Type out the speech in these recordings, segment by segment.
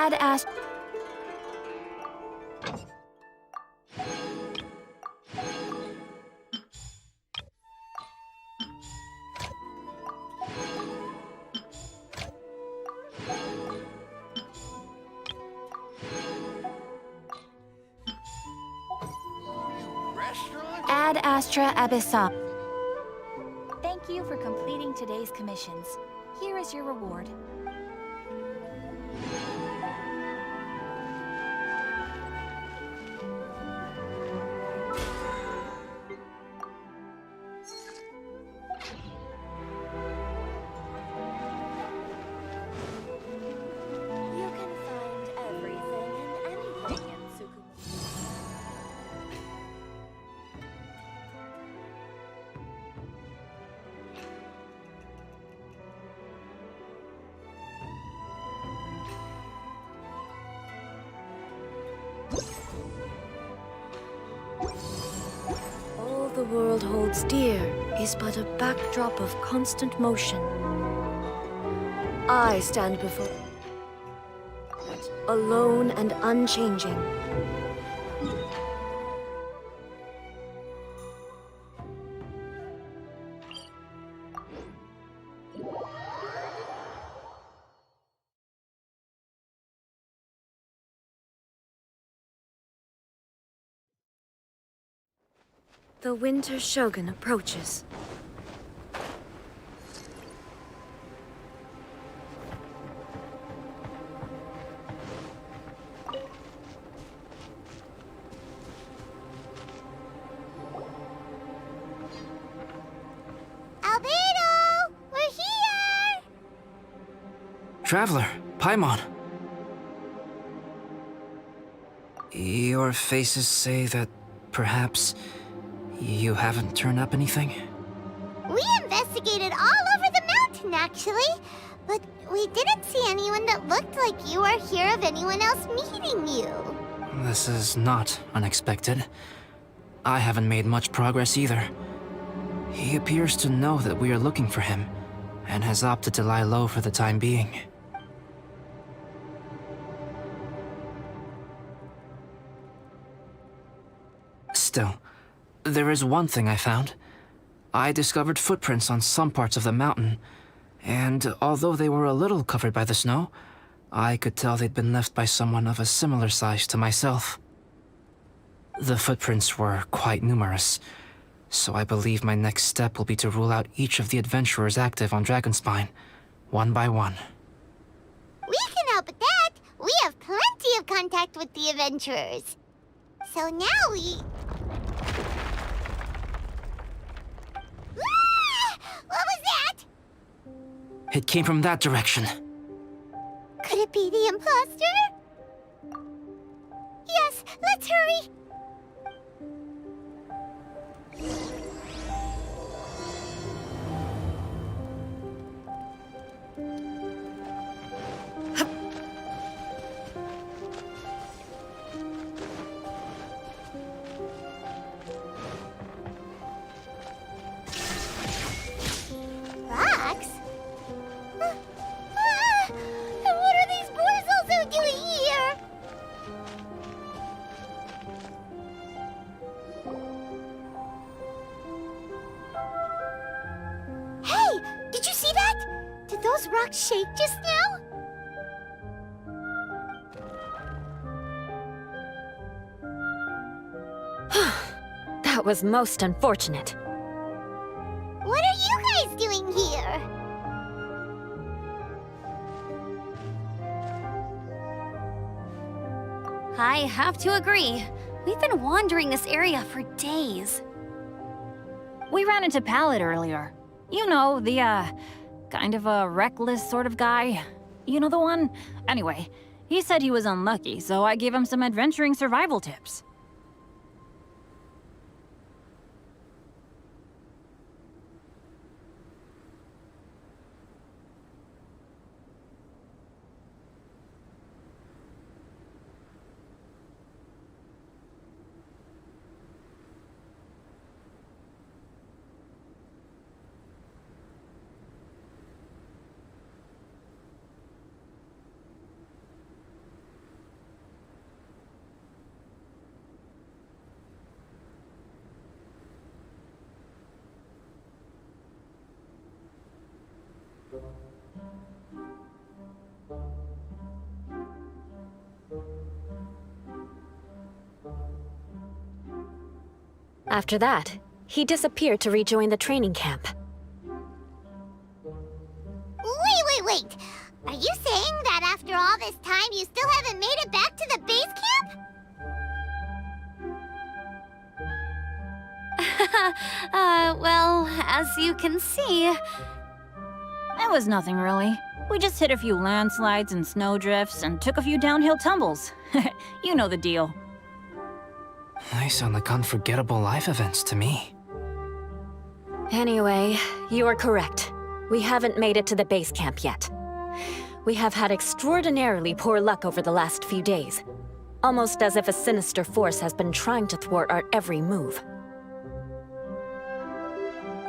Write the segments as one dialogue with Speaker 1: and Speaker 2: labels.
Speaker 1: Add Ast... Ad Astra Abyssa. Thank you for completing today's commissions. Here is your reward. You can find everything and anything in Tsukumo.
Speaker 2: All the world holds dear is but a backdrop of constant motion. I stand before alone and unchanging. The Winter Shogun approaches.
Speaker 3: Albedo! We're here!
Speaker 4: Traveler, Paimon. Your faces say that perhaps you haven't turned up anything?
Speaker 3: We investigated all over the mountain, actually. But we didn't see anyone that looked like you or hear of anyone else meeting you.
Speaker 4: This is not unexpected. I haven't made much progress either. He appears to know that we are looking for him, and has opted to lie low for the time being. Still, there is one thing I found. I discovered footprints on some parts of the mountain, and although they were a little covered by the snow, I could tell they'd been left by someone of a similar size to myself. The footprints were quite numerous, so I believe my next step will be to rule out each of the adventurers active on Dragonspine, one by one.
Speaker 3: We can help with that. We have plenty of contact with the adventurers. So now we... Ah! What was that?
Speaker 4: It came from that direction.
Speaker 3: Could it be the imposter? Yes, let's hurry. Rocks? And what are these boys also doing here? Hey, did you see that? Did those rocks shake just now?
Speaker 2: That was most unfortunate.
Speaker 3: What are you guys doing here?
Speaker 1: I have to agree. We've been wandering this area for days.
Speaker 5: We ran into Pallet earlier. You know, the, kind of a reckless sort of guy. You know the one? Anyway, he said he was unlucky, so I gave him some adventuring survival tips.
Speaker 2: After that, he disappeared to rejoin the training camp.
Speaker 3: Wait! Are you saying that after all this time you still haven't made it back to the base camp?
Speaker 1: Well, as you can see...
Speaker 5: It was nothing really. We just hit a few landslides and snowdrifts and took a few downhill tumbles. You know the deal.
Speaker 4: They sound like unforgettable life events to me.
Speaker 2: Anyway, you are correct. We haven't made it to the base camp yet. We have had extraordinarily poor luck over the last few days. Almost as if a sinister force has been trying to thwart our every move.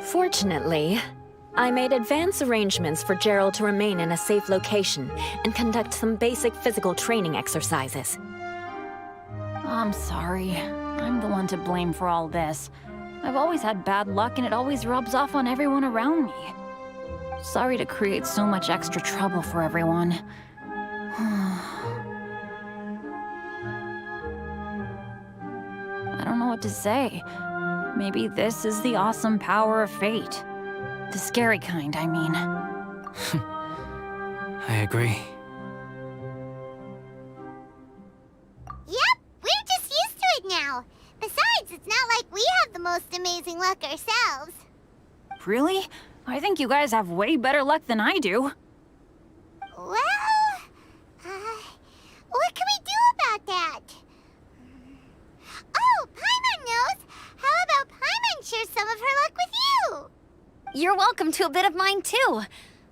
Speaker 2: Fortunately, I made advance arrangements for Gerald to remain in a safe location and conduct some basic physical training exercises.
Speaker 5: I'm sorry. I'm the one to blame for all this. I've always had bad luck and it always rubs off on everyone around me. Sorry to create so much extra trouble for everyone. I don't know what to say. Maybe this is the awesome power of fate. The scary kind, I mean.
Speaker 4: I agree.
Speaker 3: Yep, we're just used to it now. Besides, it's not like we have the most amazing luck ourselves.
Speaker 5: Really? I think you guys have way better luck than I do.
Speaker 3: Well, what can we do about that? Oh, Paimon knows! How about Paimon share some of her luck with you?
Speaker 1: You're welcome to a bit of mine, too.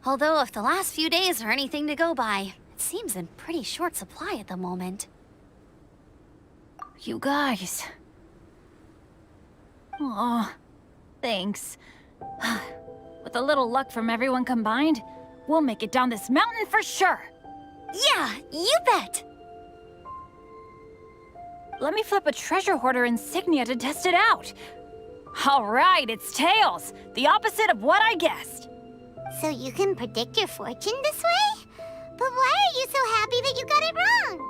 Speaker 1: Although if the last few days are anything to go by, it seems in pretty short supply at the moment.
Speaker 5: You guys. Aw, thanks. With a little luck from everyone combined, we'll make it down this mountain for sure.
Speaker 1: Yeah, you bet!
Speaker 5: Let me flip a treasure hoarder insignia to test it out. All right, it's tails. The opposite of what I guessed.
Speaker 3: So you can predict your fortune this way? But why are you so happy that you got it wrong?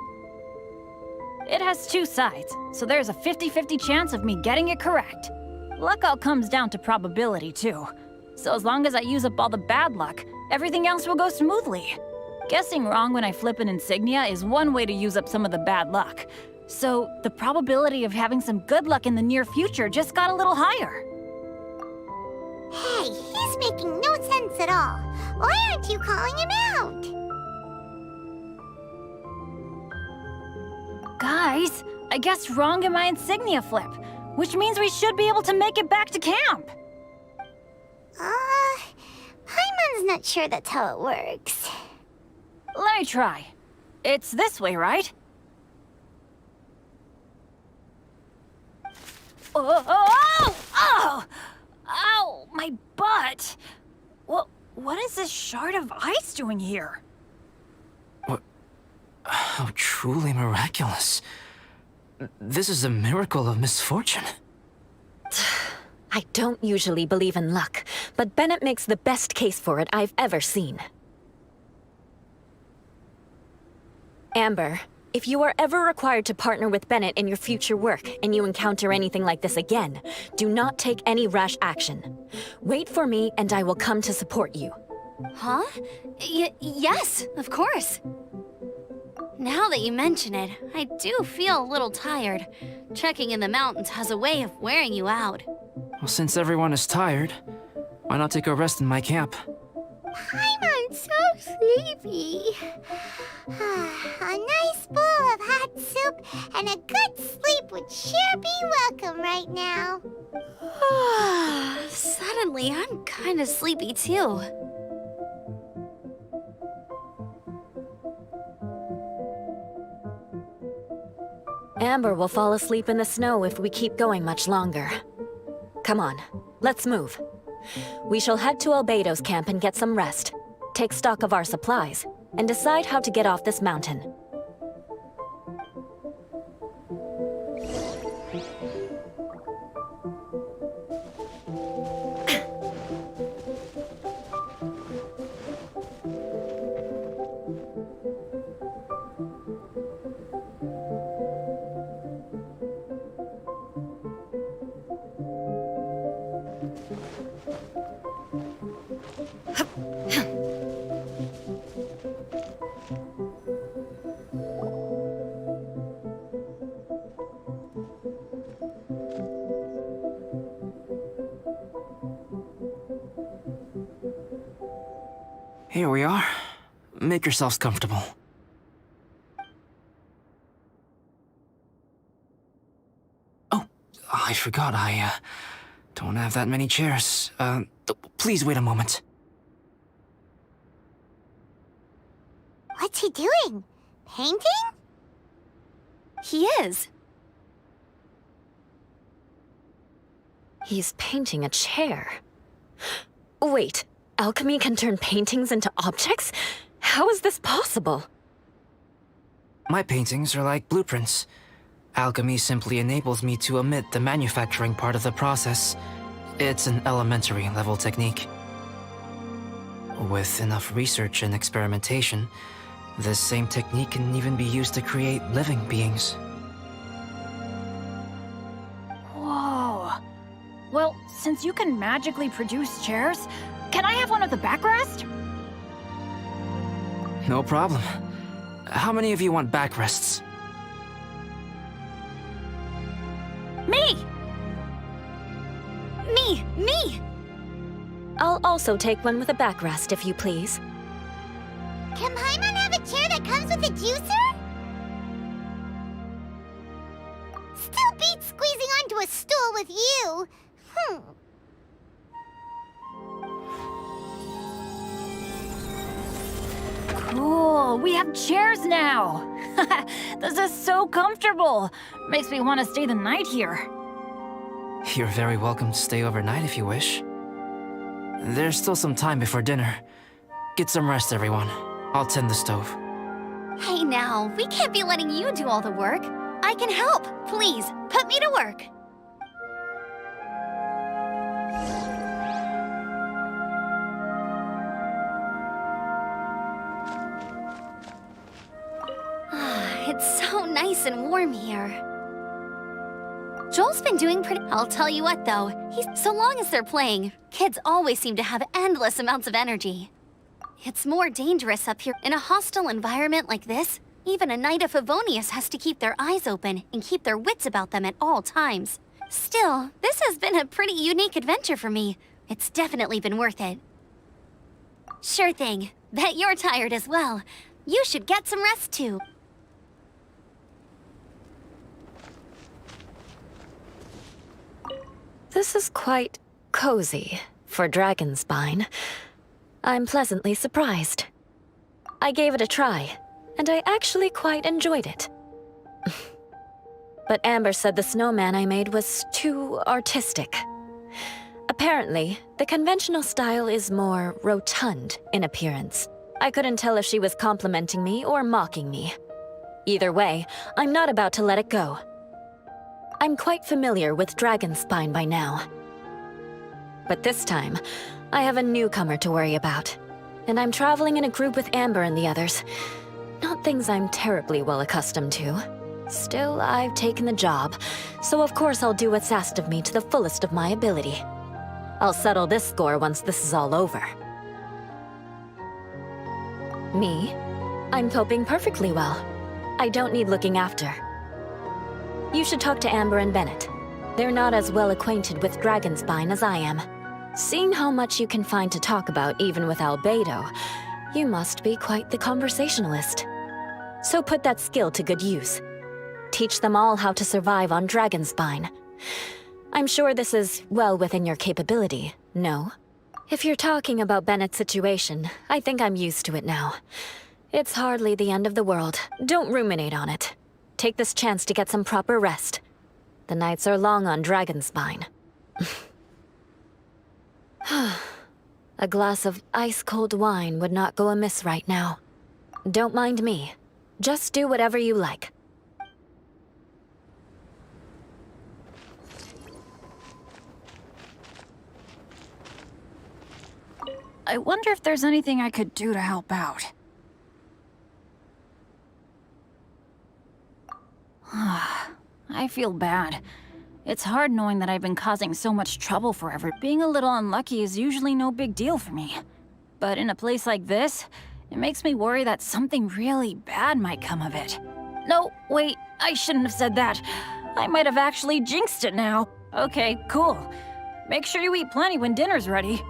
Speaker 5: It has two sides, so there's a 50-50 chance of me getting it correct. Luck all comes down to probability, too. So as long as I use up all the bad luck, everything else will go smoothly. Guessing wrong when I flip an insignia is one way to use up some of the bad luck. So the probability of having some good luck in the near future just got a little higher.
Speaker 3: Hey, he's making no sense at all. Why aren't you calling him out?
Speaker 5: Guys, I guessed wrong in my insignia flip, which means we should be able to make it back to camp.
Speaker 3: Paimon's not sure that's how it works.
Speaker 5: Let me try. It's this way, right? Oh! Ow, my butt! What is this shard of ice doing here?
Speaker 4: How truly miraculous. This is a miracle of misfortune.
Speaker 2: I don't usually believe in luck, but Bennett makes the best case for it I've ever seen. Amber, if you are ever required to partner with Bennett in your future work and you encounter anything like this again, do not take any rash action. Wait for me and I will come to support you.
Speaker 1: Huh? Yes, of course. Now that you mention it, I do feel a little tired. Trekking in the mountains has a way of wearing you out.
Speaker 4: Well, since everyone is tired, why not take a rest in my camp?
Speaker 3: Paimon's so sleepy. A nice bowl of hot soup and a good sleep would sure be welcome right now.
Speaker 1: Suddenly, I'm kind of sleepy too.
Speaker 2: Amber will fall asleep in the snow if we keep going much longer. Come on, let's move. We shall head to Albedo's camp and get some rest, take stock of our supplies, and decide how to get off this mountain.
Speaker 4: Here we are. Make yourselves comfortable. Oh, I forgot I don't have that many chairs. Please wait a moment.
Speaker 3: What's he doing? Painting?
Speaker 1: He is.
Speaker 2: He's painting a chair. Wait, alchemy can turn paintings into objects? How is this possible?
Speaker 4: My paintings are like blueprints. Alchemy simply enables me to omit the manufacturing part of the process. It's an elementary level technique. With enough research and experimentation, this same technique can even be used to create living beings.
Speaker 5: Whoa. Well, since you can magically produce chairs, can I have one with a backrest?
Speaker 4: No problem. How many of you want backrests?
Speaker 1: Me! Me!
Speaker 2: I'll also take one with a backrest, if you please.
Speaker 3: Can Paimon have a chair that comes with a juicer? Still beats squeezing onto a stool with you.
Speaker 5: Cool, we have chairs now. This is so comfortable. Makes me want to stay the night here.
Speaker 4: You're very welcome to stay overnight if you wish. There's still some time before dinner. Get some rest, everyone. I'll tend the stove.
Speaker 1: Hey now, we can't be letting you do all the work. I can help. Please, put me to work. It's so nice and warm here. Joel's been doing pretty... I'll tell you what, though. So long as they're playing, kids always seem to have endless amounts of energy. It's more dangerous up here. In a hostile environment like this, even a Knight of Favonius has to keep their eyes open and keep their wits about them at all times. Still, this has been a pretty unique adventure for me. It's definitely been worth it. Sure thing. Bet you're tired as well. You should get some rest too.
Speaker 2: This is quite cozy for Dragonspine. I'm pleasantly surprised. I gave it a try, and I actually quite enjoyed it. But Amber said the snowman I made was too artistic. Apparently, the conventional style is more rotund in appearance. I couldn't tell if she was complimenting me or mocking me. Either way, I'm not about to let it go. I'm quite familiar with Dragonspine by now. But this time, I have a newcomer to worry about. And I'm traveling in a group with Amber and the others. Not things I'm terribly well accustomed to. Still, I've taken the job, so of course I'll do what's asked of me to the fullest of my ability. I'll settle this score once this is all over. Me? I'm coping perfectly well. I don't need looking after. You should talk to Amber and Bennett. They're not as well acquainted with Dragonspine as I am. Seeing how much you can find to talk about even with Albedo, you must be quite the conversationalist. So put that skill to good use. Teach them all how to survive on Dragonspine. I'm sure this is well within your capability, no? If you're talking about Bennett's situation, I think I'm used to it now. It's hardly the end of the world. Don't ruminate on it. Take this chance to get some proper rest. The nights are long on Dragonspine. A glass of ice-cold wine would not go amiss right now. Don't mind me. Just do whatever you like.
Speaker 5: I wonder if there's anything I could do to help out. I feel bad. It's hard knowing that I've been causing so much trouble forever. Being a little unlucky is usually no big deal for me. But in a place like this, it makes me worry that something really bad might come of it. No, wait, I shouldn't have said that. I might have actually jinxed it now. Okay, cool. Make sure you eat plenty when dinner's ready.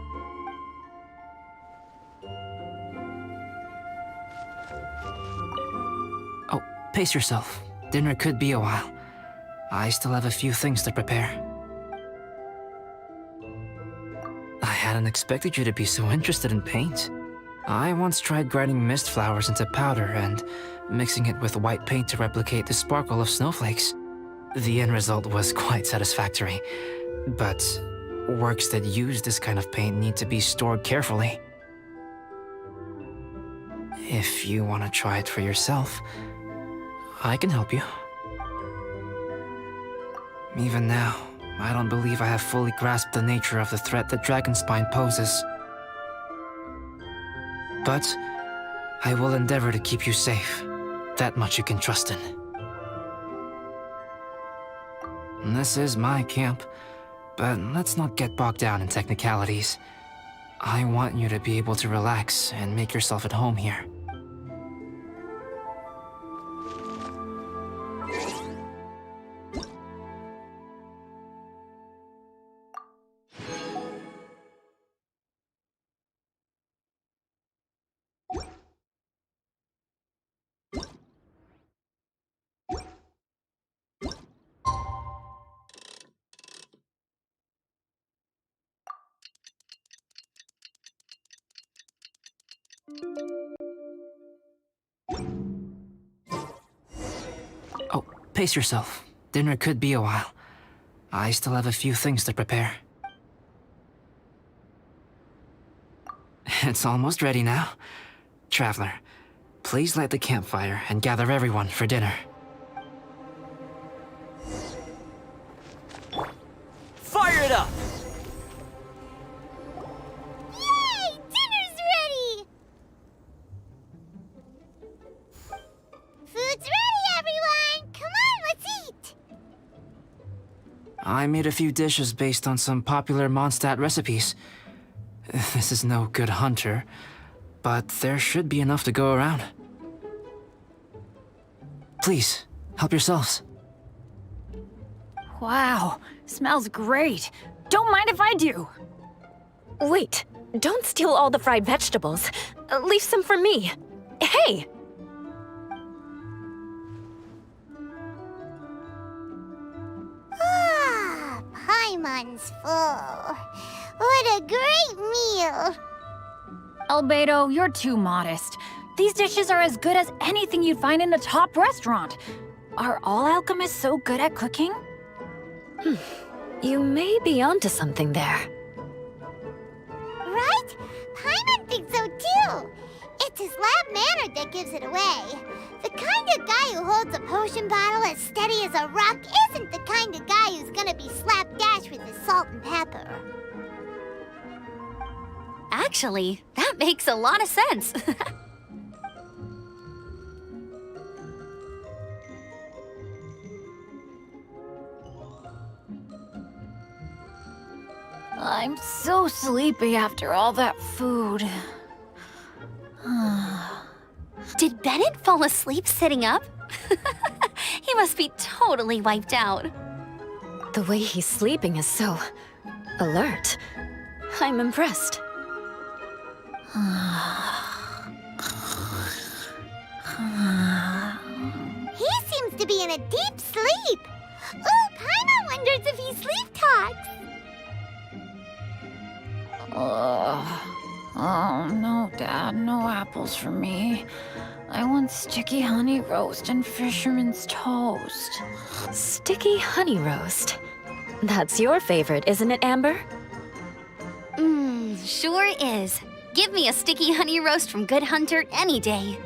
Speaker 4: pace yourself. Dinner could be a while. I still have a few things to prepare. I hadn't expected you to be so interested in paint. I once tried grinding mist flowers into powder and mixing it with white paint to replicate the sparkle of snowflakes. The end result was quite satisfactory, but works that use this kind of paint need to be stored carefully. If you want to try it for yourself, I can help you. Even now, I don't believe I have fully grasped the nature of the threat that Dragonspine poses. But I will endeavor to keep you safe. That much you can trust in. This is my camp, but let's not get bogged down in technicalities. I want you to be able to relax and make yourself at home here. Oh, pace yourself. Dinner could be a while. I still have a few things to prepare. It's almost ready now. Traveler, please light the campfire and gather everyone for dinner.
Speaker 6: Fire it up!
Speaker 3: Yay! Dinner's ready! Food's ready, everyone! Come on, let's eat!
Speaker 4: I made a few dishes based on some popular Mondstadt recipes. This is no good hunter, but there should be enough to go around. Please, help yourselves.
Speaker 5: Wow, smells great. Don't mind if I do.
Speaker 2: Wait, don't steal all the fried vegetables. Leave some for me. Hey!
Speaker 3: Ah, Paimon's full. What a great meal!
Speaker 5: Albedo, you're too modest. These dishes are as good as anything you'd find in a top restaurant. Are all alchemists so good at cooking?
Speaker 2: You may be onto something there.
Speaker 3: Right? Paimon thinks so too. It's his lab manner that gives it away. The kind of guy who holds a potion bottle as steady as a rock isn't the kind of guy who's gonna be slapdash with his salt and pepper.
Speaker 1: Actually, that makes a lot of sense.
Speaker 5: I'm so sleepy after all that food.
Speaker 1: Did Bennett fall asleep sitting up? He must be totally wiped out.
Speaker 2: The way he's sleeping is so alert. I'm impressed.
Speaker 3: He seems to be in a deep sleep. Ooh, Paimon wonders if he sleep talks.
Speaker 5: Oh, no, Dad, no apples for me. I want sticky honey roast and fisherman's toast.
Speaker 2: Sticky honey roast. That's your favorite, isn't it, Amber?
Speaker 1: Sure is. Give me a sticky honey roast from Good Hunter any day.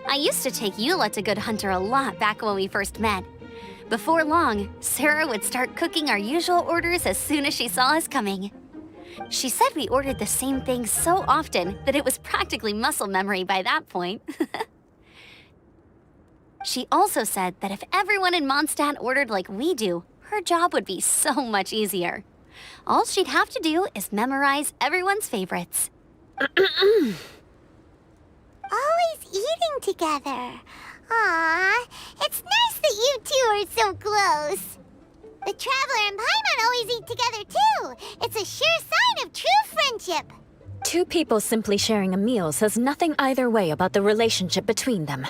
Speaker 1: I used to take Eula to Good Hunter a lot back when we first met. Before long, Sarah would start cooking our usual orders as soon as she saw us coming. She said we ordered the same thing so often that it was practically muscle memory by that point. She also said that if everyone in Mondstadt ordered like we do, her job would be so much easier. All she'd have to do is memorize everyone's favorites.
Speaker 3: Always eating together. Aww, it's nice that you two are so close. The Traveler and Paimon always eat together too. It's a sure sign of true friendship.
Speaker 2: Two people simply sharing a meal says nothing either way about the relationship between them.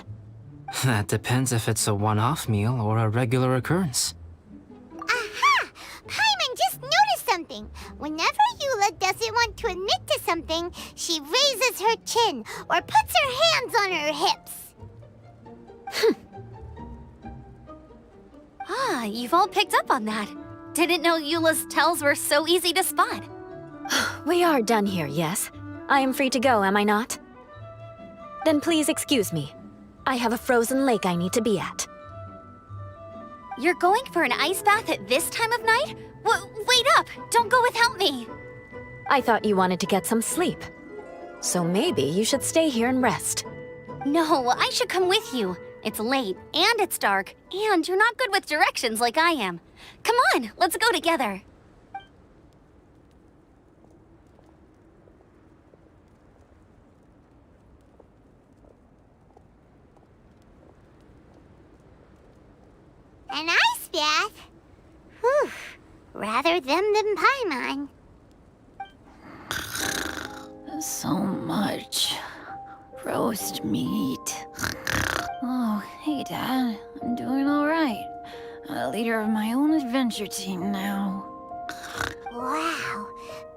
Speaker 4: That depends if it's a one-off meal or a regular occurrence.
Speaker 3: Aha! Paimon just noticed something. Whenever Eula doesn't want to admit to something, she raises her chin or puts her hands on her hips.
Speaker 1: Ah, you've all picked up on that. Didn't know Eula's tells were so easy to spot.
Speaker 2: We are done here, yes? I am free to go, am I not? Then please excuse me. I have a frozen lake I need to be at.
Speaker 1: You're going for an ice bath at this time of night? Wait up! Don't go without me!
Speaker 2: I thought you wanted to get some sleep. So maybe you should stay here and rest.
Speaker 1: No, I should come with you. It's late, and it's dark, and you're not good with directions like I am. Come on, let's go together.
Speaker 3: An ice bath? Whew. Rather them than Paimon.
Speaker 5: So much roast meat. Oh, hey, Dad. I'm doing all right. I'm a leader of my own adventure team now.
Speaker 3: Wow.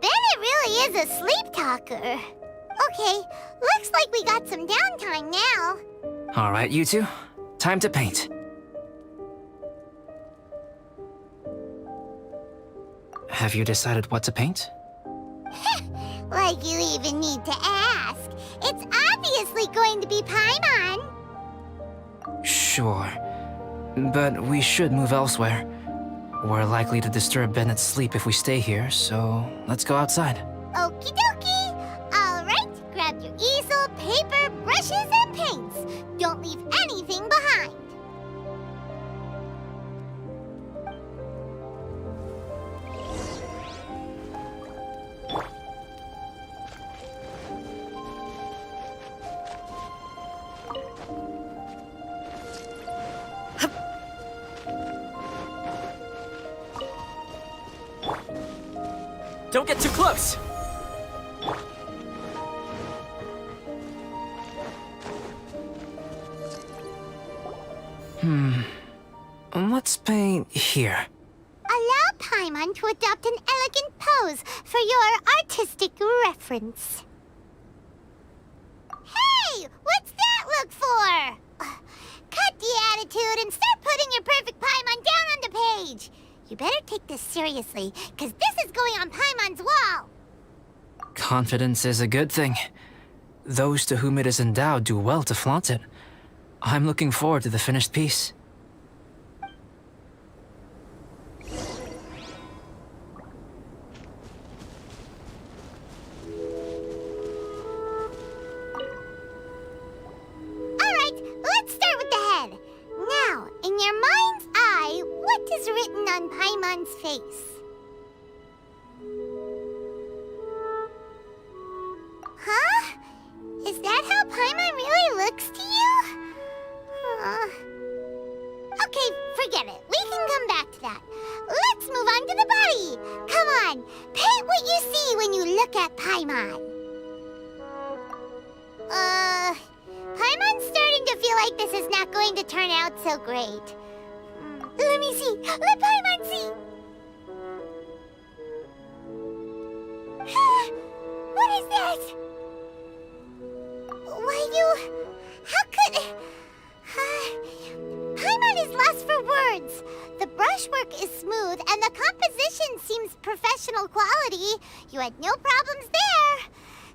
Speaker 3: Bennett really is a sleep talker. Okay, looks like we got some downtime now.
Speaker 4: All right, you two. Time to paint. Have you decided what to paint?
Speaker 3: Like you even need to ask. It's obviously going to be Paimon.
Speaker 4: Sure. But we should move elsewhere. We're likely to disturb Bennett's sleep if we stay here, so let's go outside.
Speaker 3: Okie dokie. All right, grab your easel, paper, brushes, and paints. Don't leave anything behind.
Speaker 6: Don't get too close!
Speaker 4: Let's paint here.
Speaker 3: Allow Paimon to adopt an elegant pose for your artistic reference. Hey! What's that look for? Cut the attitude and start putting your perfect Paimon down on the page. You better take this seriously, because this is going on Paimon's wall.
Speaker 4: Confidence is a good thing. Those to whom it is endowed do well to flaunt it. I'm looking forward to the finished piece.
Speaker 3: Alright, let's start with the head. Now, in your mind's eye, what is written on Paimon's face? Huh? Is that how Paimon really looks to you? Okay, forget it. We can come back to that. Let's move on to the body. Come on, paint what you see when you look at Paimon. Paimon's starting to feel like this is not going to turn out so great. Let me see. Let Paimon see. What is that? How could... Paimon is lost for words. The brushwork is smooth and the composition seems professional quality. You had no problems there.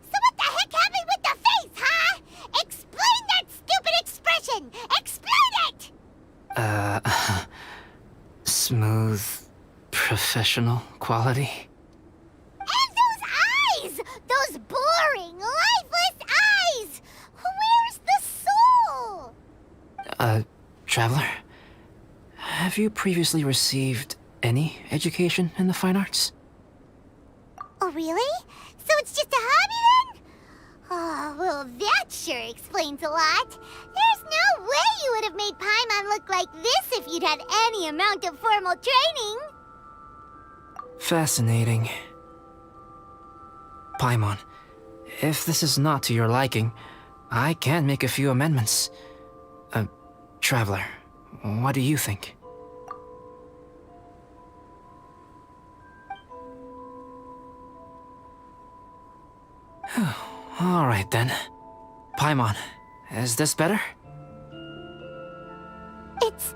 Speaker 3: So what the heck happened with the face, huh? Explain that stupid expression! Explain it!
Speaker 4: Smooth, professional quality.
Speaker 3: And those eyes! Those boring, lifeless eyes! Where's the soul?
Speaker 4: Traveler? Have you previously received any education in the fine arts?
Speaker 3: Oh, really? So it's just a hobby then? Oh, well, that sure explains a lot. There's no way you would have made Paimon look like this if you'd had any amount of formal training.
Speaker 4: Fascinating. Paimon, if this is not to your liking, I can make a few amendments. Traveler, what do you think? Alright then. Paimon, is this better?
Speaker 3: It's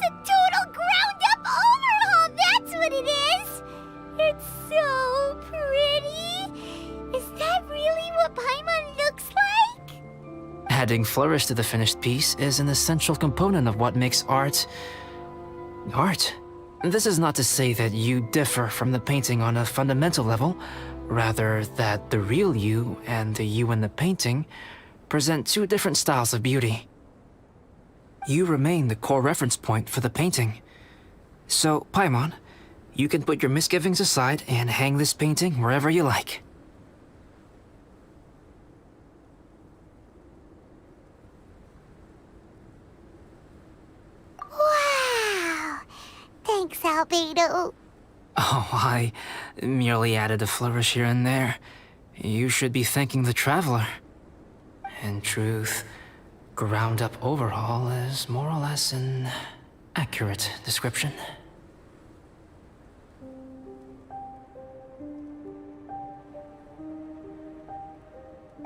Speaker 3: a total ground-up overhaul, that's what it is! It's so pretty! Is that really what Paimon looks like?
Speaker 4: Adding flourish to the finished piece is an essential component of what makes art... art. This is not to say that you differ from the painting on a fundamental level, rather that the real you and the you in the painting present two different styles of beauty. You remain the core reference point for the painting. So, Paimon, you can put your misgivings aside and hang this painting wherever you like.
Speaker 3: Wow! Thanks, Albedo.
Speaker 4: Oh, I merely added a flourish here and there. You should be thanking the Traveler. In truth, ground-up overhaul is more or less an accurate description.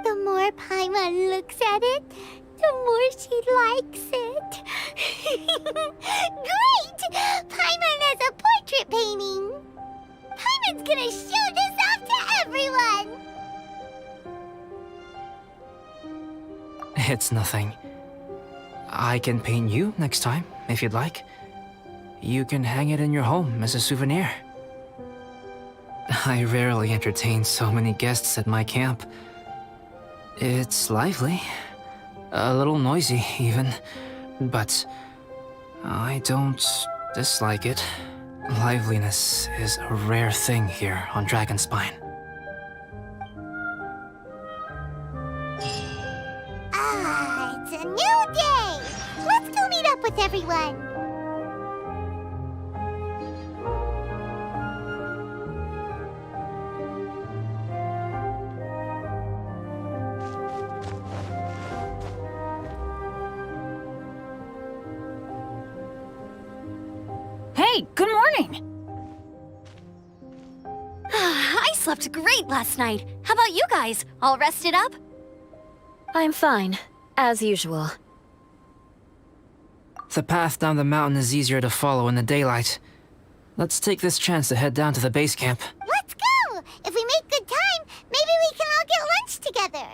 Speaker 3: The more Paimon looks at it, the more she likes it. Great! Paimon has a portrait painting! Paimon's gonna show this off to everyone!
Speaker 4: It's nothing. I can paint you next time, if you'd like. You can hang it in your home as a souvenir. I rarely entertain so many guests at my camp. It's lively. A little noisy, even. But I don't dislike it. Liveliness is a rare thing here on Dragonspine.
Speaker 3: Ah, it's a new day! Let's go meet up with everyone!
Speaker 5: Hey, good morning!
Speaker 1: I slept great last night. How about you guys? All rested up?
Speaker 2: I'm fine, as usual.
Speaker 4: The path down the mountain is easier to follow in the daylight. Let's take this chance to head down to the base camp.
Speaker 3: Let's go! If we make good time, maybe we can all get lunch together.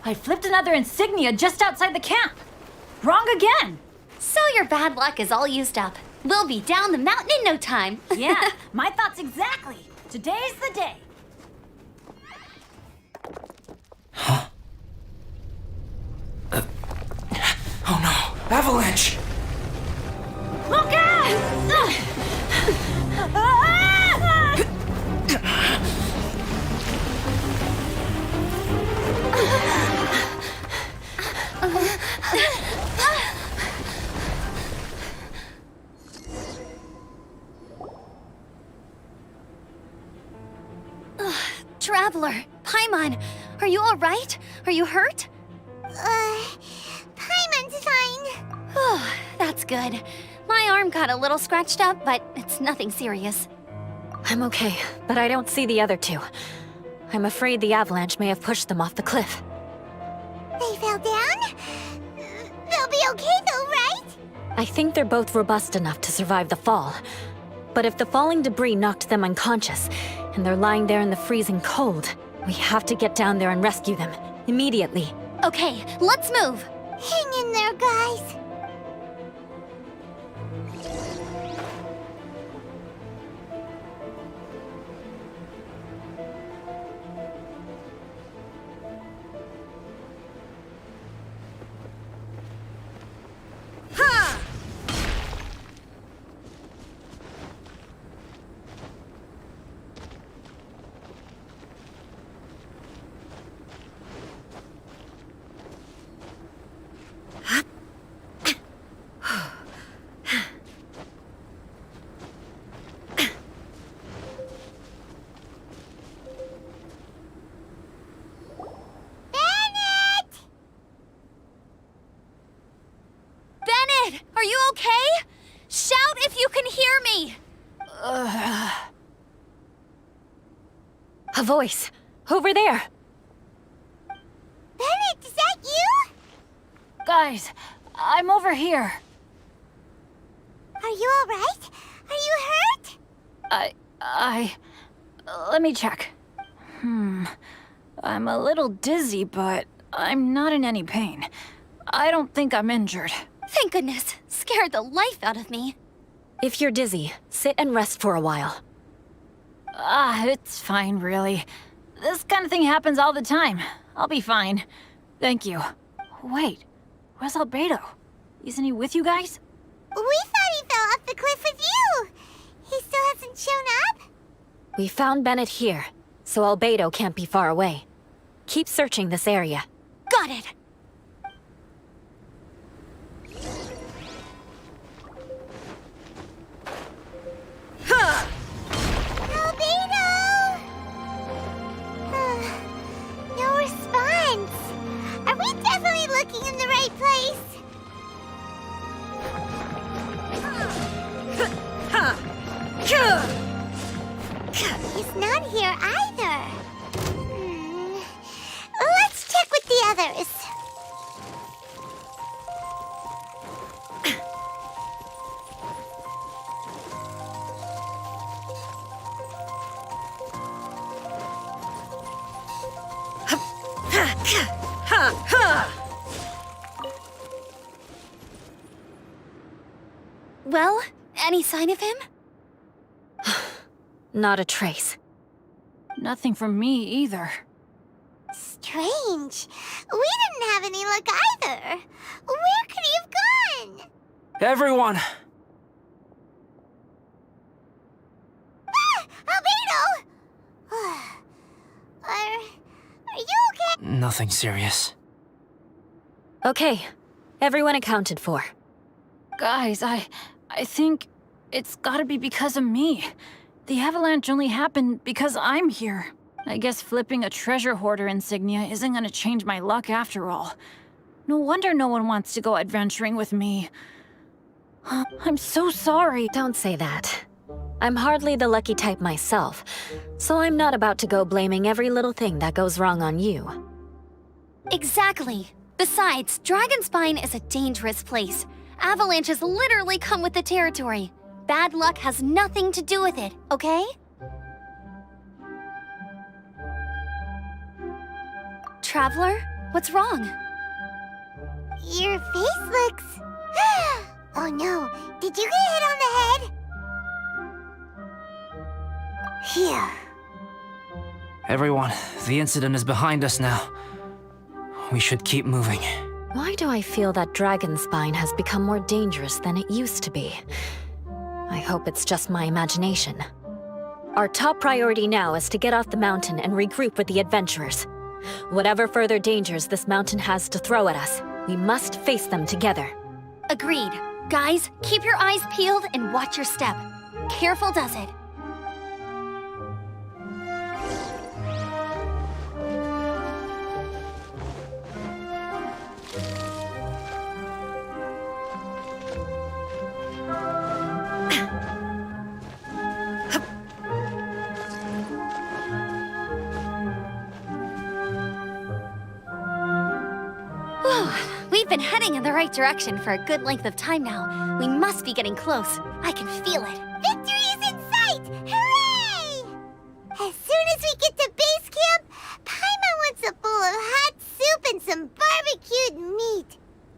Speaker 5: I flipped another insignia just outside the camp. Wrong again!
Speaker 1: So your bad luck is all used up. We'll be down the mountain in no time.
Speaker 5: Yeah, my thoughts exactly. Today's the day.
Speaker 4: Oh no! Avalanche!
Speaker 5: Look out!
Speaker 1: Traveler, Paimon, are you all right? Are you hurt?
Speaker 3: Paimon's fine.
Speaker 1: That's good. My arm got a little scratched up, but it's nothing serious.
Speaker 2: I'm okay, but I don't see the other two. I'm afraid the avalanche may have pushed them off the cliff.
Speaker 3: They fell down? They'll be okay though, right?
Speaker 2: I think they're both robust enough to survive the fall. But if the falling debris knocked them unconscious, and they're lying there in the freezing cold, we have to get down there and rescue them, immediately.
Speaker 1: Okay, let's move.
Speaker 3: Hang in there, guys.
Speaker 1: God! Are you okay? Shout if you can hear me!
Speaker 2: A voice. Over there.
Speaker 3: Bennett, is that you?
Speaker 5: Guys, I'm over here.
Speaker 3: Are you alright? Are you hurt?
Speaker 5: Let me check. I'm a little dizzy, but I'm not in any pain. I don't think I'm injured.
Speaker 1: Thank goodness. Scared the life out of me.
Speaker 2: If you're dizzy, sit and rest for a while.
Speaker 5: It's fine, really. This kind of thing happens all the time. I'll be fine. Thank you. Wait, where's Albedo? Isn't he with you guys?
Speaker 3: We thought he fell off the cliff with you. He still hasn't shown up?
Speaker 2: We found Bennett here, so Albedo can't be far away. Keep searching this area.
Speaker 1: Got it.
Speaker 3: Albedo! No response. Are we definitely looking in the right place? He's not here either. Let's check with the others.
Speaker 1: Well, any sign of him?
Speaker 2: Not a trace.
Speaker 5: Nothing from me either.
Speaker 3: Strange. We didn't have any luck either. Where could he have gone?
Speaker 4: Everyone!
Speaker 3: Albedo! Are you okay?
Speaker 4: Nothing serious.
Speaker 2: Okay, everyone accounted for.
Speaker 5: Guys, I think it's gotta be because of me. The avalanche only happened because I'm here. I guess flipping a treasure hoarder insignia isn't gonna change my luck after all. No wonder no one wants to go adventuring with me. I'm so sorry.
Speaker 2: Don't say that. I'm hardly the lucky type myself, so I'm not about to go blaming every little thing that goes wrong on you.
Speaker 1: Exactly. Besides, Dragonspine is a dangerous place. Avalanches literally come with the territory. Bad luck has nothing to do with it, okay? Traveler, what's wrong?
Speaker 3: Your face looks... Oh no, did you get hit on the head? Phew.
Speaker 4: Everyone, the incident is behind us now. We should keep moving.
Speaker 2: Why do I feel that Dragonspine has become more dangerous than it used to be? I hope it's just my imagination. Our top priority now is to get off the mountain and regroup with the adventurers. Whatever further dangers this mountain has to throw at us, we must face them together.
Speaker 1: Agreed. Guys, keep your eyes peeled and watch your step. Careful does it. We've been heading in the right direction for a good length of time now. We must be getting close. I can feel it.
Speaker 3: Victory is in sight! Hooray! As soon as we get to base camp, Paimon wants a bowl of hot soup and some barbecued meat.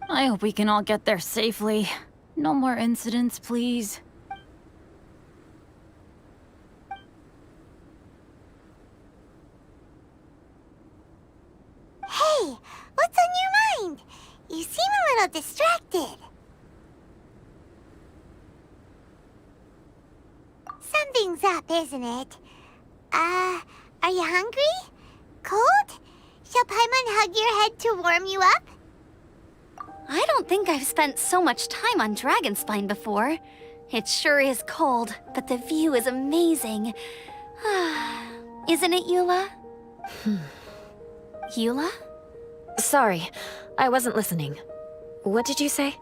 Speaker 5: I hope we can all get there safely. No more incidents, please.
Speaker 3: Hey, what's on your mind? You seem a little distracted. Something's up, isn't it? Are you hungry? Cold? Shall Paimon hug your head to warm you up?
Speaker 1: I don't think I've spent so much time on Dragonspine before. It sure is cold, but the view is amazing. Isn't it, Eula? Eula?
Speaker 2: Sorry, I wasn't listening. What did you say?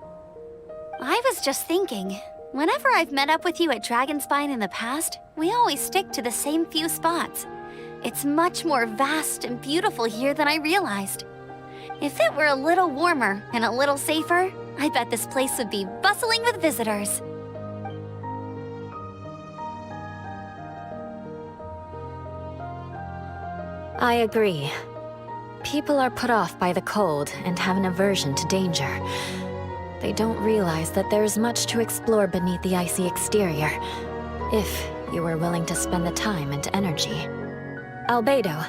Speaker 1: I was just thinking, whenever I've met up with you at Dragonspine in the past, we always stick to the same few spots. It's much more vast and beautiful here than I realized. If it were a little warmer and a little safer, I bet this place would be bustling with visitors.
Speaker 2: I agree. People are put off by the cold and have an aversion to danger. They don't realize that there's much to explore beneath the icy exterior, if you were willing to spend the time and energy. Albedo,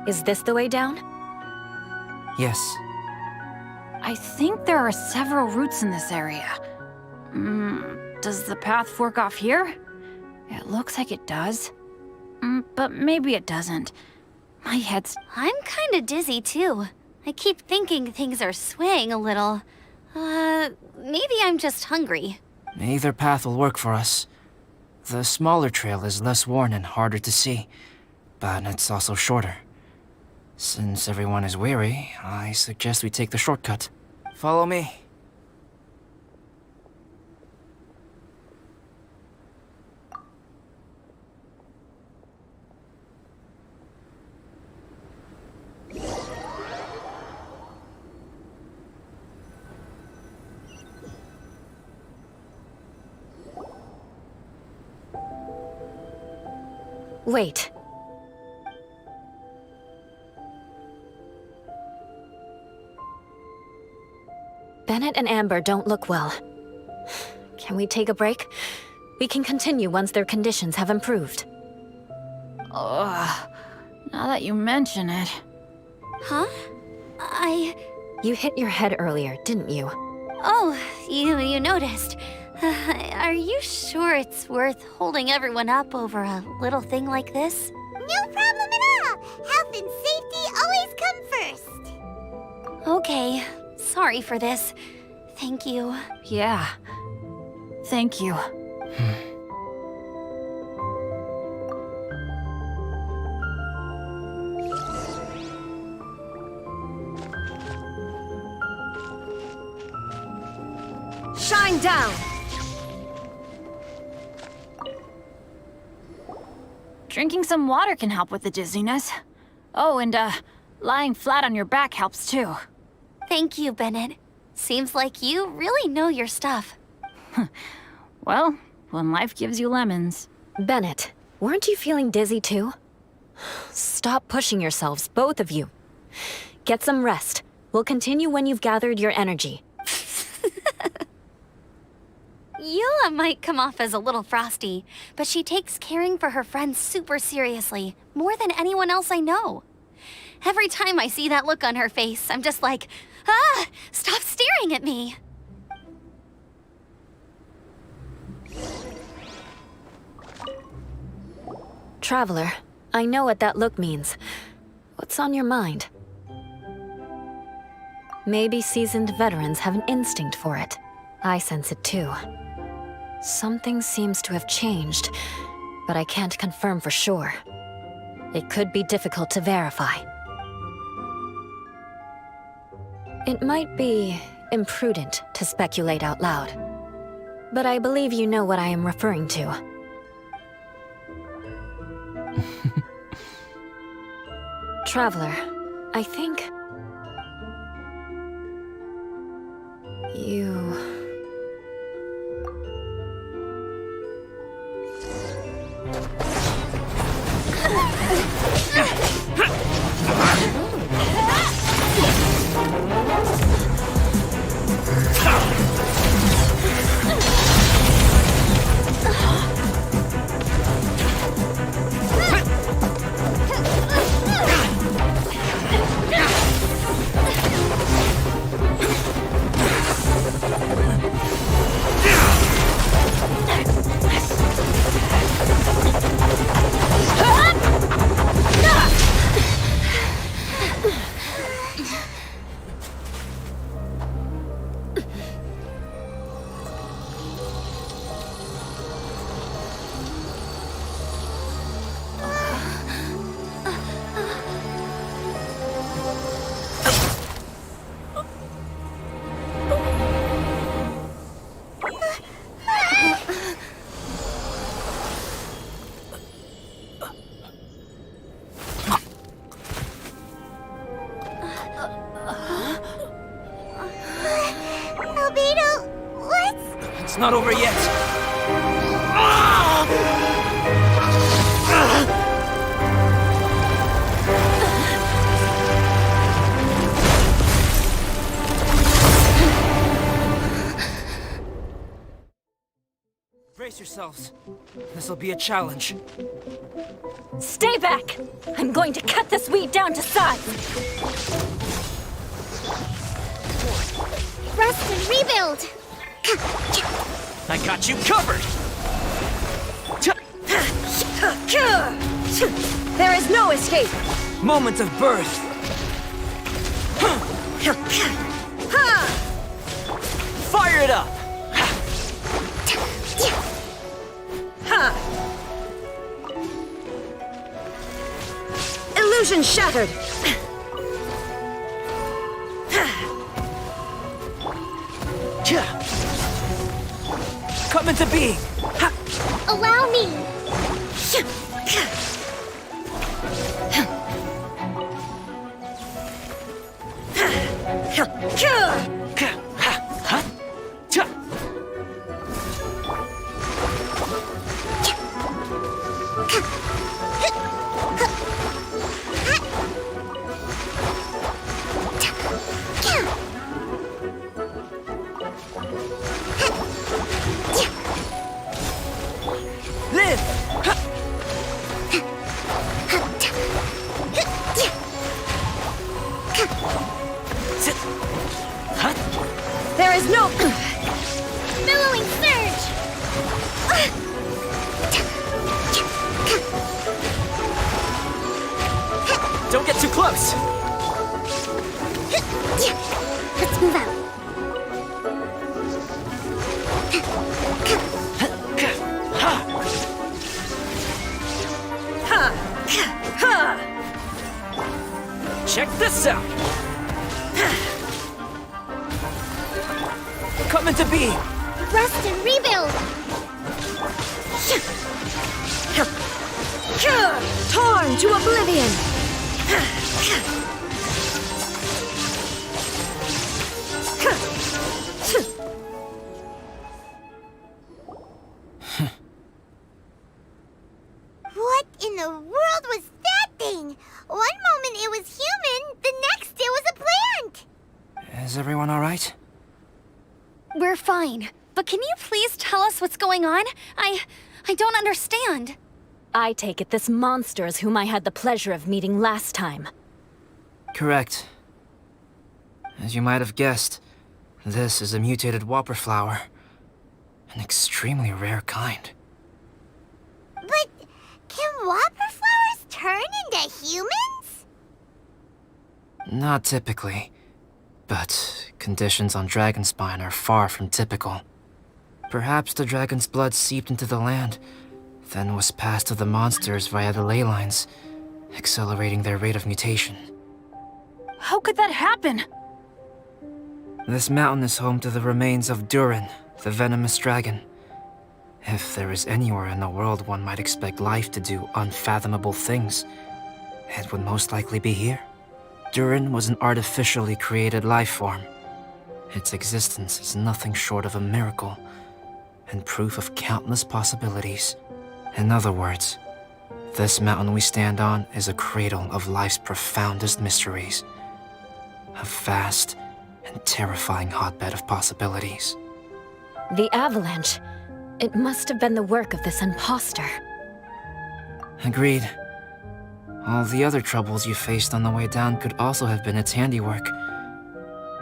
Speaker 2: is this the way down?
Speaker 4: Yes.
Speaker 5: I think there are several routes in this area. Does the path fork off here? It looks like it does. But maybe it doesn't. My head's...
Speaker 1: I'm kinda dizzy too. I keep thinking things are swaying a little. Maybe I'm just hungry.
Speaker 4: Either path will work for us. The smaller trail is less worn and harder to see, but it's also shorter. Since everyone is weary, I suggest we take the shortcut. Follow me.
Speaker 2: Wait. Bennett and Amber don't look well. Can we take a break? We can continue once their conditions have improved.
Speaker 5: Ugh. Now that you mention it...
Speaker 1: Huh?
Speaker 2: You hit your head earlier, didn't you?
Speaker 1: Oh, you noticed. Are you sure it's worth holding everyone up over a little thing like this?
Speaker 3: No problem at all. Health and safety always come first.
Speaker 1: Okay, sorry for this. Thank you.
Speaker 5: Yeah. Thank you.
Speaker 7: Shine down!
Speaker 5: Drinking some water can help with the dizziness. Oh, and lying flat on your back helps too.
Speaker 1: Thank you, Bennett. Seems like you really know your stuff.
Speaker 5: Well, when life gives you lemons.
Speaker 2: Bennett, weren't you feeling dizzy too? Stop pushing yourselves, both of you. Get some rest. We'll continue when you've gathered your energy.
Speaker 1: Eula might come off as a little frosty, but she takes caring for her friends super seriously, more than anyone else I know. Every time I see that look on her face, I'm just like, ah, stop staring at me.
Speaker 2: Traveler, I know what that look means. What's on your mind? Maybe seasoned veterans have an instinct for it. I sense it too. Something seems to have changed, but I can't confirm for sure. It could be difficult to verify. It might be imprudent to speculate out loud, but I believe you know what I am referring to. Traveler, I think... you...
Speaker 3: Albedo, let's...
Speaker 6: It's not over yet. Brace yourselves. This'll be a challenge.
Speaker 2: Stay back! I'm going to cut this weed down to size!
Speaker 3: Rest and rebuild!
Speaker 6: I got you covered!
Speaker 7: There is no escape!
Speaker 6: Moment of birth! Fire it up!
Speaker 7: Illusion shattered!
Speaker 6: Come into being!
Speaker 3: Allow me!
Speaker 6: Live!
Speaker 7: There is no...
Speaker 3: Billowing surge!
Speaker 6: Don't get too close!
Speaker 3: Let's move out.
Speaker 6: Check this out! Come into being!
Speaker 3: Rest and rebuild!
Speaker 7: Torn to oblivion!
Speaker 3: What in the world was that thing? One moment it was human, the next it was a plant!
Speaker 4: Is everyone alright?
Speaker 1: We're fine. But can you please tell us what's going on? I don't understand.
Speaker 2: I take it this monster is whom I had the pleasure of meeting last time.
Speaker 4: Correct. As you might have guessed, this is a mutated whopper flower. An extremely rare kind.
Speaker 3: But can whopper flowers turn into humans?
Speaker 4: Not typically, but conditions on Dragonspine are far from typical. Perhaps the dragon's blood seeped into the land, then was passed to the monsters via the ley lines, accelerating their rate of mutation.
Speaker 5: How could that happen?
Speaker 4: This mountain is home to the remains of Durin, the venomous dragon. If there is anywhere in the world one might expect life to do unfathomable things, it would most likely be here. Durin was an artificially created life form. Its existence is nothing short of a miracle, and proof of countless possibilities. In other words, this mountain we stand on is a cradle of life's profoundest mysteries. A vast and terrifying hotbed of possibilities.
Speaker 2: The avalanche. It must have been the work of this imposter.
Speaker 4: Agreed. All the other troubles you faced on the way down could also have been its handiwork.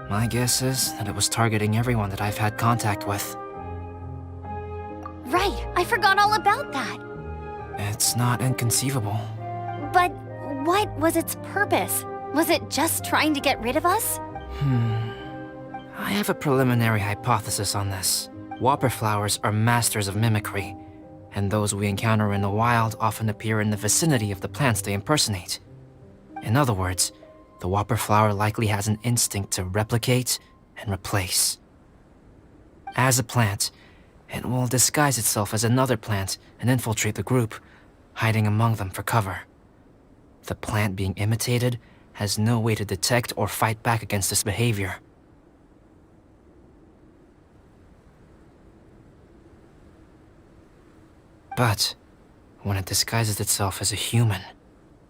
Speaker 4: My guess is that it was targeting everyone that I've had contact with.
Speaker 1: Right, I forgot all about that.
Speaker 4: It's not inconceivable.
Speaker 1: But what was its purpose? Was it just trying to get rid of us?
Speaker 4: I have a preliminary hypothesis on this. Whopper flowers are masters of mimicry, and those we encounter in the wild often appear in the vicinity of the plants they impersonate. In other words, the whopper flower likely has an instinct to replicate and replace. As a plant, it will disguise itself as another plant and infiltrate the group, hiding among them for cover. The plant being imitated has no way to detect or fight back against this behavior. But when it disguises itself as a human,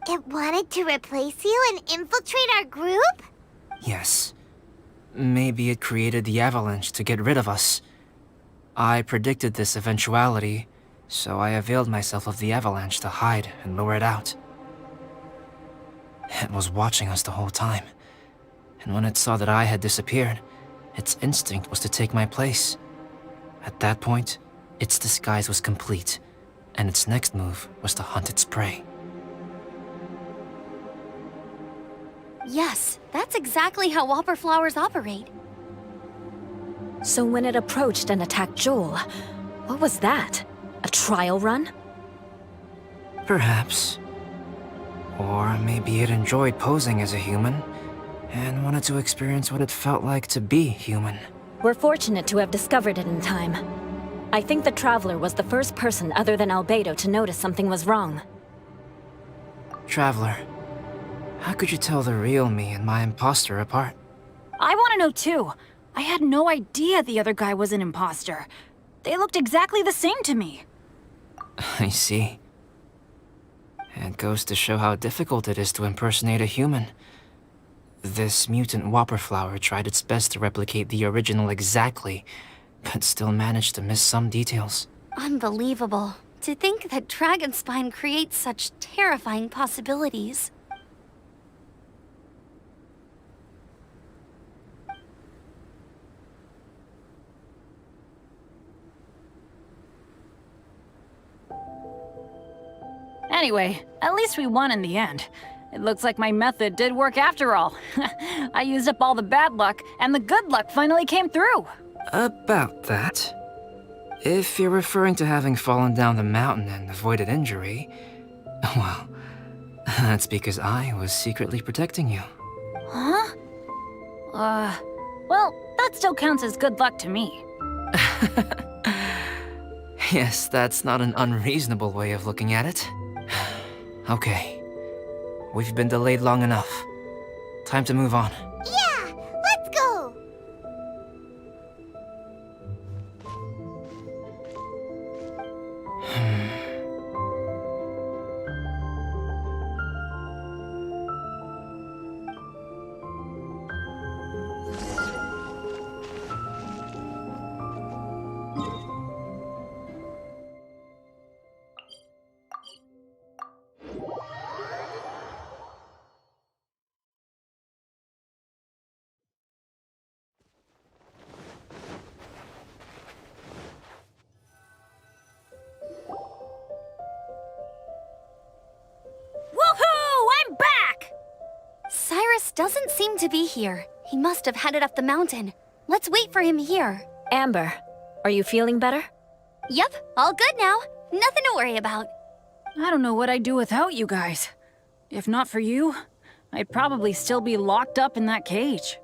Speaker 3: It wanted to replace you and infiltrate our group?
Speaker 4: yes, maybe it created the avalanche to get rid of us. I predicted this eventuality, so I availed myself of the avalanche to hide and lure it out. It was watching us the whole time, and when it saw that I had disappeared, its instinct was to take my place. At that point, its disguise was complete, and its next move was to hunt its prey.
Speaker 1: Yes, that's exactly how whopper flowers operate.
Speaker 2: So when it approached and attacked Joel, what was that? A trial run?
Speaker 4: Perhaps. Or maybe it enjoyed posing as a human, and wanted to experience what it felt like to be human.
Speaker 2: We're fortunate to have discovered it in time. I think the Traveler was the first person other than Albedo to notice something was wrong.
Speaker 4: Traveler, how could you tell the real me and my imposter apart?
Speaker 5: I want to know too. I had no idea the other guy was an imposter. They looked exactly the same to me.
Speaker 4: I see. It goes to show how difficult it is to impersonate a human. This mutant whopper flower tried its best to replicate the original exactly, but still managed to miss some details.
Speaker 1: Unbelievable. To think that Dragonspine creates such terrifying possibilities.
Speaker 5: Anyway, at least we won in the end. It looks like my method did work after all. I used up all the bad luck, and the good luck finally came through.
Speaker 4: About that. If you're referring to having fallen down the mountain and avoided injury, well, that's because I was secretly protecting you.
Speaker 5: Huh? Well, that still counts as good luck to me.
Speaker 4: Yes, that's not an unreasonable way of looking at it. Okay. We've been delayed long enough. Time to move on.
Speaker 3: Yeah, let's go!
Speaker 5: Woohoo! I'm back!
Speaker 1: Cyrus doesn't seem to be here. He must have headed up the mountain. Let's wait for him here.
Speaker 2: Amber, are you feeling better?
Speaker 1: Yep, all good now. Nothing to worry about.
Speaker 5: I don't know what I'd do without you guys. If not for you, I'd probably still be locked up in that cage.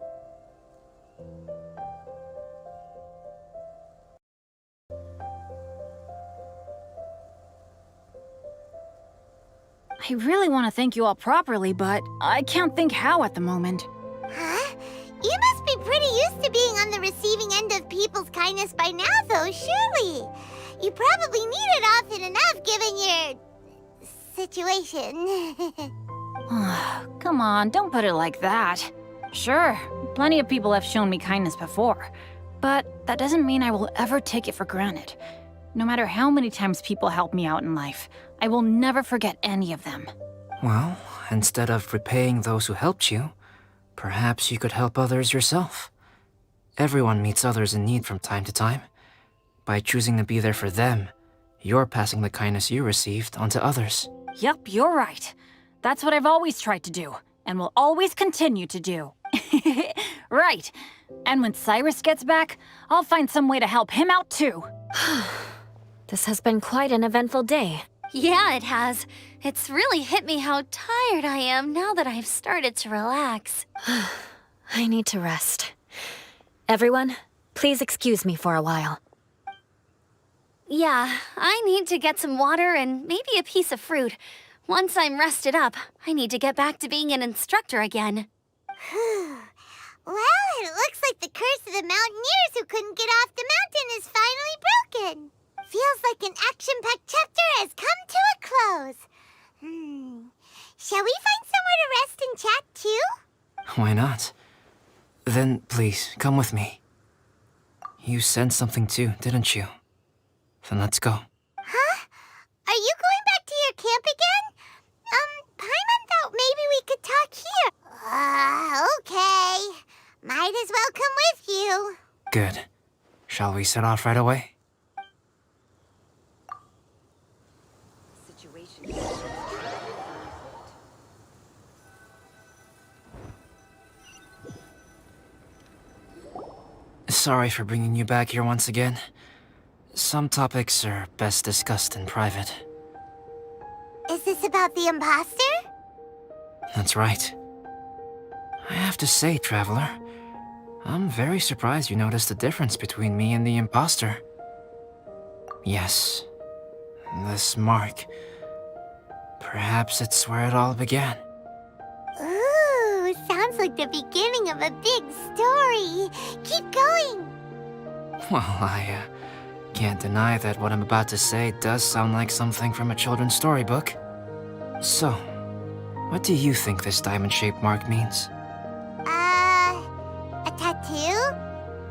Speaker 5: I really want to thank you all properly, but I can't think how at the moment.
Speaker 3: Huh? You must be pretty used to being on the receiving end of people's kindness by now, though, surely. You probably need it often enough given your situation.
Speaker 5: Come on, don't put it like that. Sure, plenty of people have shown me kindness before, but that doesn't mean I will ever take it for granted. No matter how many times people help me out in life, I will never forget any of them.
Speaker 4: Well, instead of repaying those who helped you, perhaps you could help others yourself. Everyone meets others in need from time to time. By choosing to be there for them, you're passing the kindness you received onto others.
Speaker 5: Yup, you're right. That's what I've always tried to do, and will always continue to do. Right. And when Cyrus gets back, I'll find some way to help him out too.
Speaker 2: This has been quite an eventful day.
Speaker 1: Yeah, it has. It's really hit me how tired I am now that I've started to relax.
Speaker 2: I need to rest. Everyone, please excuse me for a while.
Speaker 1: Yeah, I need to get some water and maybe a piece of fruit. Once I'm rested up, I need to get back to being an instructor again.
Speaker 3: Well, it looks like the curse of the mountaineers who couldn't get off the mountain is finally broken. Feels like an action-packed chapter
Speaker 4: Please, come with me. You sensed something too, didn't you? Then let's go.
Speaker 3: Huh? Are you going back to your camp again? Paimon thought maybe we could talk here. Okay. Might as well come with you.
Speaker 4: Good. Shall we set off right away? Sorry for bringing you back here once again. Some topics are best discussed in private.
Speaker 3: Is this about the imposter?
Speaker 4: That's right. I have to say, Traveler, I'm very surprised you noticed the difference between me and the imposter. Yes, this mark. Perhaps it's where it all began.
Speaker 3: Ooh, sounds like the beginning of a big story. Keep going.
Speaker 4: Well, I can't deny that what I'm about to say does sound like something from a children's storybook. So, what do you think this diamond-shaped mark means?
Speaker 3: A tattoo?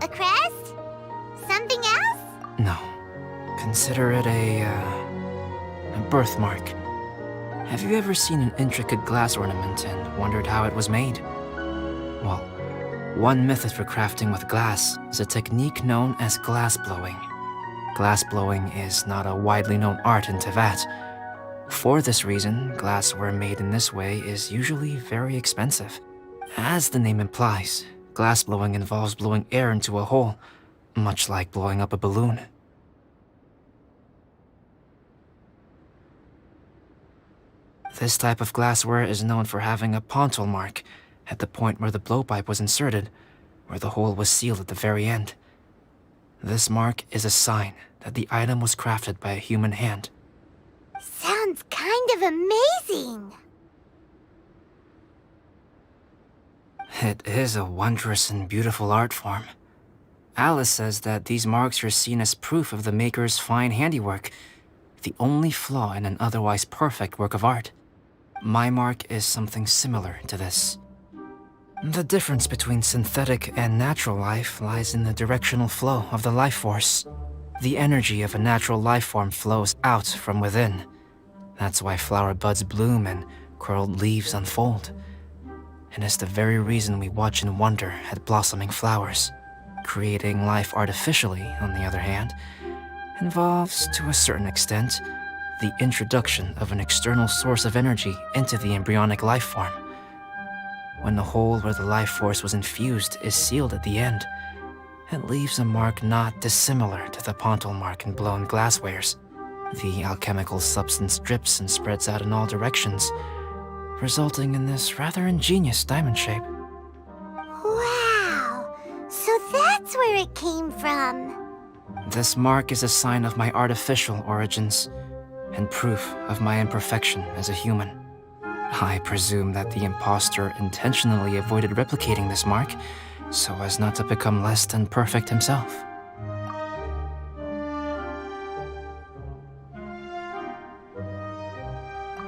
Speaker 3: A crest? Something else?
Speaker 4: No. Consider it a birthmark. Have you ever seen an intricate glass ornament and wondered how it was made? Well, one method for crafting with glass is a technique known as glass blowing. Glass blowing is not a widely known art in Teyvat. For this reason, glassware made in this way is usually very expensive. As the name implies, glass blowing involves blowing air into a hole, much like blowing up a balloon. This type of glassware is known for having a pontal mark at the point where the blowpipe was inserted, where the hole was sealed at the very end. This mark is a sign that the item was crafted by a human hand.
Speaker 3: Sounds kind of amazing.
Speaker 4: It is a wondrous and beautiful art form. Alice says that these marks are seen as proof of the maker's fine handiwork, the only flaw in an otherwise perfect work of art. My mark is something similar to this. The difference between synthetic and natural life lies in the directional flow of the life force. The energy of a natural life form flows out from within. That's why flower buds bloom and curled leaves unfold. And it's the very reason we watch and wonder at blossoming flowers. Creating life artificially, on the other hand, involves, to a certain extent, the introduction of an external source of energy into the embryonic life form. When the hole where the life force was infused is sealed at the end, it leaves a mark not dissimilar to the pontal mark in blown glasswares. The alchemical substance drips and spreads out in all directions, resulting in this rather ingenious diamond shape.
Speaker 3: Wow, so that's where it came from.
Speaker 4: This mark is a sign of my artificial origins, and proof of my imperfection as a human. I presume that the imposter intentionally avoided replicating this mark, so as not to become less than perfect himself.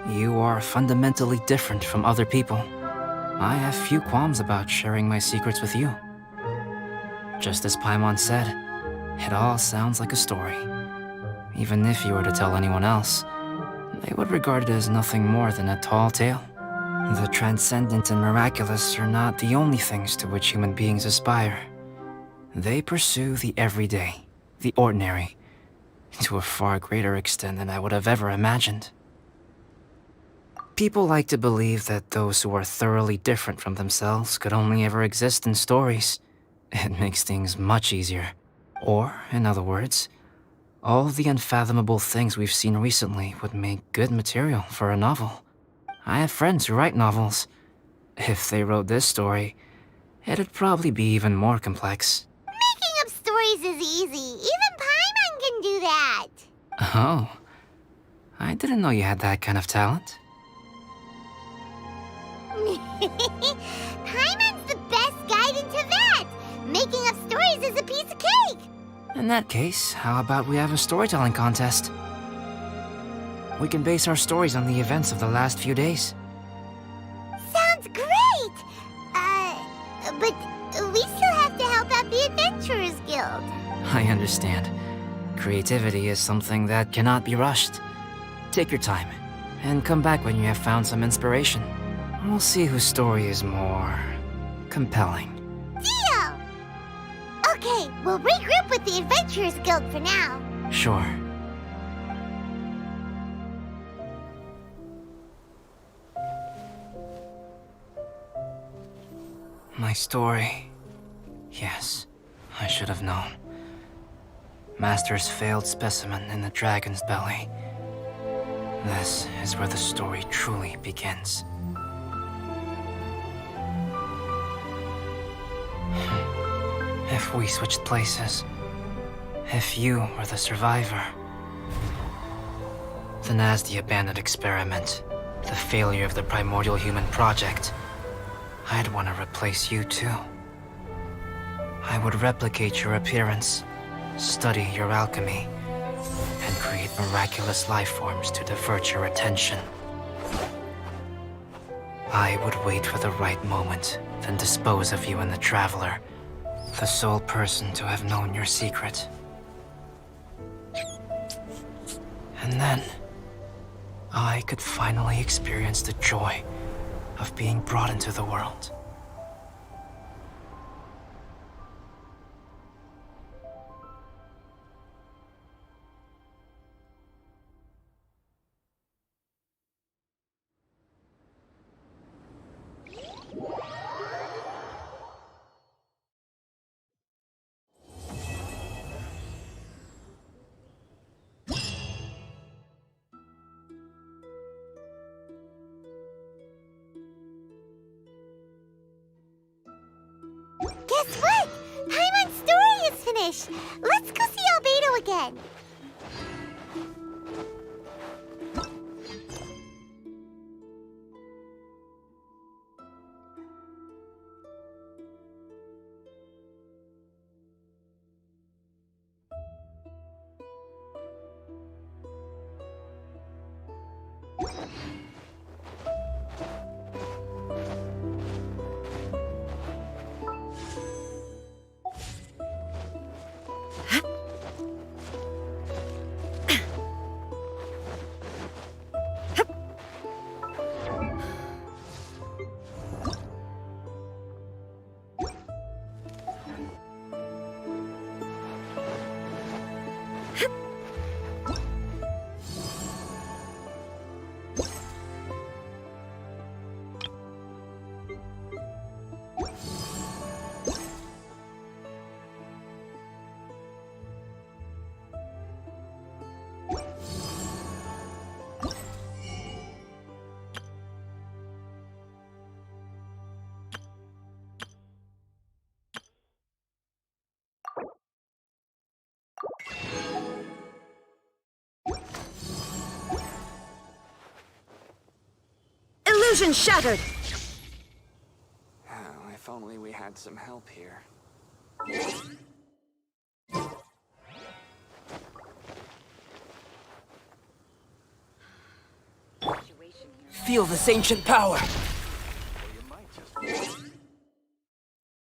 Speaker 4: You are fundamentally different from other people. I have few qualms about sharing my secrets with you. Just as Paimon said, it all sounds like a story. Even if you were to tell anyone else, they would regard it as nothing more than a tall tale. The transcendent and miraculous are not the only things to which human beings aspire. They pursue the everyday, the ordinary, to a far greater extent than I would have ever imagined. People like to believe that those who are thoroughly different from themselves could only ever exist in stories. It makes things much easier. Or, in other words, all the unfathomable things we've seen recently would make good material for a novel. I have friends who write novels. If they wrote this story, it'd probably be even more complex.
Speaker 3: Making up stories is easy. Even Paimon can do that.
Speaker 4: Oh, I didn't know you had that kind of talent.
Speaker 3: Paimon's the best guide in Teyvat. Making up stories is a piece of cake.
Speaker 4: In that case, how about we have a storytelling contest? We can base our stories on the events of the last few days.
Speaker 3: Sounds great. But we still have to Guild.
Speaker 4: I understand. Creativity is something that cannot be rushed. Take your time, and come back when you have found some inspiration. We'll see whose story is more compelling.
Speaker 3: Deal! Okay, we'll regroup with the Adventurers Guild for now.
Speaker 4: Sure. My story. Yes, I should have known. Master's failed specimen in the dragon's belly. This is where the story truly begins. If we switched places, if you were the survivor, then as the abandoned experiment, the failure of the primordial human project, I'd want to replace you too. I would replicate your appearance, study your alchemy, and create miraculous life forms to divert your attention. I would wait for the right moment, then dispose of you and the Traveler, the sole person to have known your secret. And then, I could finally experience the joy of being brought into the world.
Speaker 3: Guess what? Paimon's story is finished. Let's go see Albedo again.
Speaker 7: Illusion shattered!
Speaker 8: Oh, if only we had some help here.
Speaker 6: Feel this ancient power.